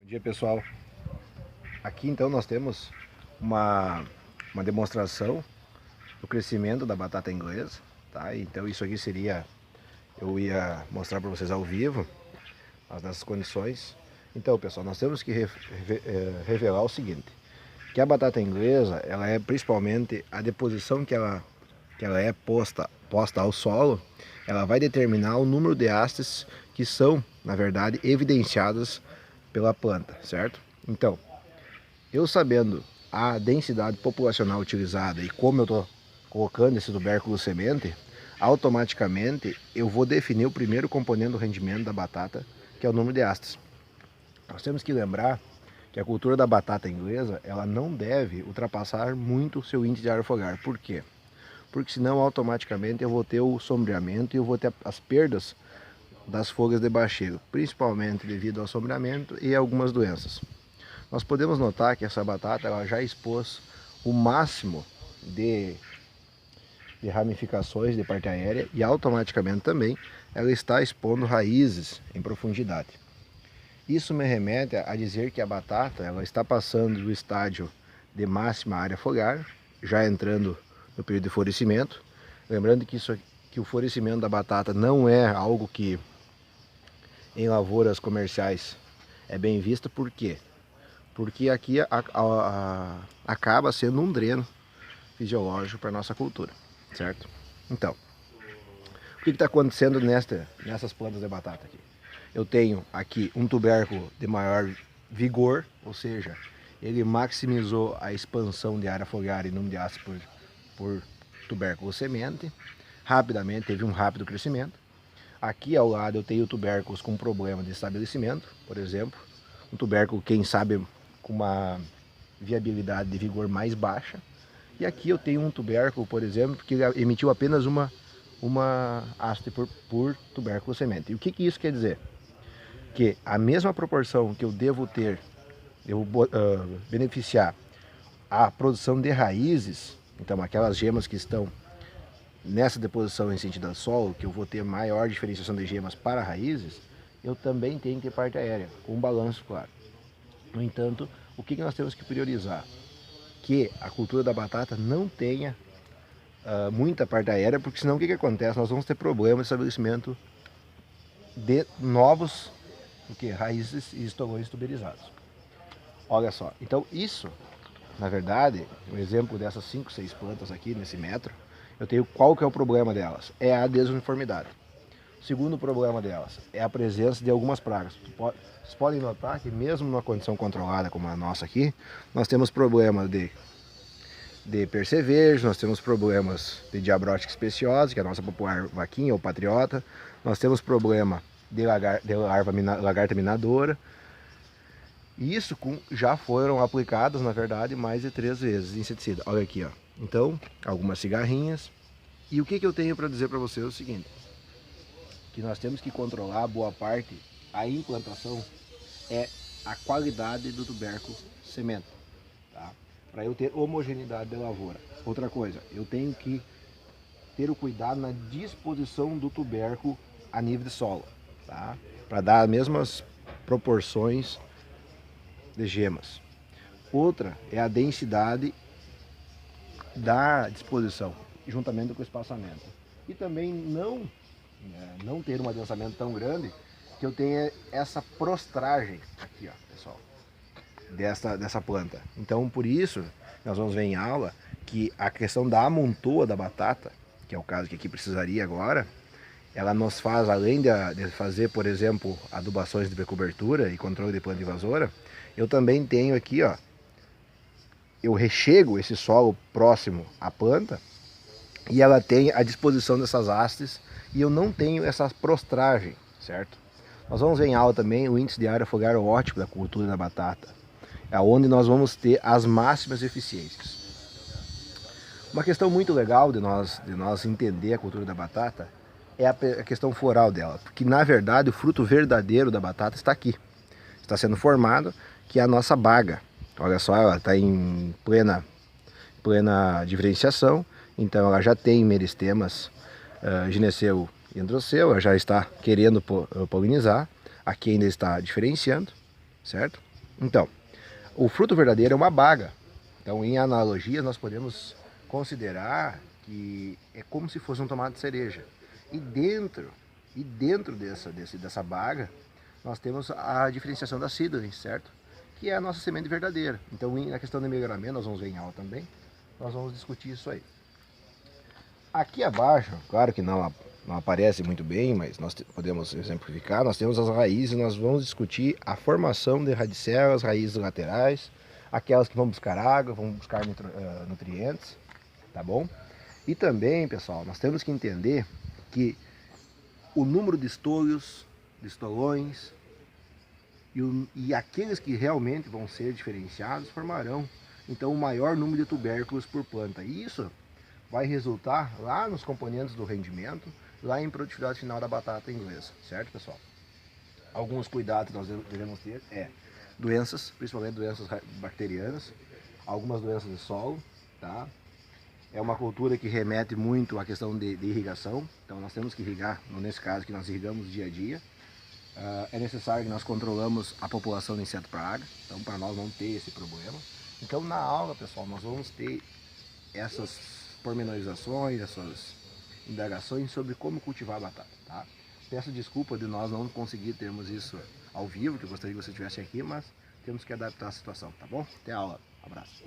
Bom dia, pessoal. Aqui então nós temos uma demonstração do crescimento da batata inglesa, tá? Então isso aqui seria, eu ia mostrar para vocês ao vivo, mas nessas condições. Então, pessoal, nós temos que revelar o seguinte, que a batata inglesa, ela é principalmente a deposição que ela é posta ao solo, ela vai determinar o número de hastes que são, na verdade, evidenciadas pela planta, certo? Então, eu sabendo a densidade populacional utilizada e como eu estou colocando esse tubérculo semente, automaticamente eu vou definir o primeiro componente do rendimento da batata, que é o número de hastes. Nós temos que lembrar que a cultura da batata inglesa, ela não deve ultrapassar muito o seu índice de área fogar. Por quê? Porque senão automaticamente eu vou ter o sombreamento e eu vou ter as perdas das folhas de bacheiro, principalmente devido ao sombreamento e algumas doenças. Nós podemos notar que essa batata ela já expôs o máximo de ramificações de parte aérea e automaticamente também ela está expondo raízes em profundidade. Isso me remete a dizer que a batata ela está passando do estágio de máxima área fogar, já entrando no período de florescimento. Lembrando que o florescimento da batata não é algo que em lavouras comerciais é bem visto. Por quê? Porque aqui acaba sendo um dreno fisiológico para a nossa cultura, certo? Então, o que está acontecendo nessas plantas de batata aqui? Eu tenho aqui um tubérculo de maior vigor, ou seja, ele maximizou a expansão de área fogar e número de hastes por tubérculo semente. Rapidamente, teve um rápido crescimento. Aqui ao lado eu tenho tubérculos com problema de estabelecimento, por exemplo. Um tubérculo, quem sabe, com uma viabilidade de vigor mais baixa. E aqui eu tenho um tubérculo, por exemplo, que emitiu apenas uma haste por tubérculo semente. E o que isso quer dizer? Que a mesma proporção que eu devo ter, eu vou beneficiar a produção de raízes, então aquelas gemas que estão nessa deposição em sentido ao solo, que eu vou ter maior diferenciação de gemas para raízes, eu também tenho que ter parte aérea, com um balanço claro. No entanto, o que nós temos que priorizar? Que a cultura da batata não tenha muita parte aérea, porque senão o que acontece? Nós vamos ter problema de estabelecimento de novos raízes e estolões tuberizados. Olha só, então isso, na verdade, um exemplo dessas 5, 6 plantas aqui nesse metro, eu tenho qual que é o problema delas? É a desuniformidade. O segundo problema delas é a presença de algumas pragas. Vocês podem notar que mesmo numa condição controlada como a nossa aqui, nós temos problemas de percevejo, nós temos problemas de diabrótica especiosa, que é a nossa popular vaquinha ou patriota, nós temos problema de lagarta minadora. E isso já foram aplicadas, na verdade, mais de 3 vezes inseticida. Olha aqui, ó. Então, algumas cigarrinhas. E o que eu tenho para dizer para vocês é o seguinte, que nós temos que controlar boa parte, a implantação é a qualidade do tubérculo semente, tá? Para eu ter homogeneidade de lavoura. Outra coisa, eu tenho que ter o cuidado na disposição do tubérculo a nível de solo, tá? Para dar as mesmas proporções de gemas. Outra é a densidade da disposição, juntamente com o espaçamento. E também não ter um adensamento tão grande que eu tenha essa prostragem aqui, ó, pessoal, dessa planta. Então, por isso, nós vamos ver em aula que a questão da amontoa da batata, que é o caso que aqui precisaria agora, ela nos faz, além de fazer, por exemplo, adubações de cobertura e controle de planta invasora, eu também tenho aqui, ó, eu rechego esse solo próximo à planta e ela tem a disposição dessas hastes e eu não tenho essa prostragem, certo? Nós vamos ver em aula também o índice de área fogar ótico da cultura da batata, é onde nós vamos ter as máximas eficiências. Uma questão muito legal de nós entender a cultura da batata é a questão floral dela, porque na verdade o fruto verdadeiro da batata está aqui, está sendo formado, que é a nossa baga. Olha só, ela está em plena diferenciação, então ela já tem meristemas gineceu e androceu, ela já está querendo polinizar, aqui ainda está diferenciando, certo? Então, o fruto verdadeiro é uma baga. Então, em analogia, nós podemos considerar que é como se fosse um tomate de cereja. E dentro dessa baga, nós temos a diferenciação da seedling, certo? Que é a nossa semente verdadeira. Então, na questão do melhoramento, nós vamos ver em aula também, nós vamos discutir isso aí. Aqui abaixo, claro que não aparece muito bem, mas nós podemos exemplificar, nós temos as raízes, nós vamos discutir a formação de radicelas, raízes laterais, aquelas que vão buscar água, vão buscar nutrientes, tá bom? E também, pessoal, nós temos que entender que o número de estolhos, de estolões, e aqueles que realmente vão ser diferenciados formarão, então, o maior número de tubérculos por planta. E isso vai resultar lá nos componentes do rendimento, lá em produtividade final da batata inglesa, certo, pessoal? Alguns cuidados nós devemos ter doenças, principalmente doenças bacterianas, algumas doenças de solo, tá? É uma cultura que remete muito à questão de irrigação, então nós temos que irrigar, nesse caso que nós irrigamos dia a dia. É necessário que nós controlamos a população de inseto praga, então para nós não ter esse problema. Então na aula, pessoal, nós vamos ter essas pormenorizações, essas indagações sobre como cultivar a batata, tá? Peço desculpa de nós não conseguir termos isso ao vivo, que eu gostaria que você estivesse aqui, mas temos que adaptar a situação, tá bom? Até a aula. Abraço.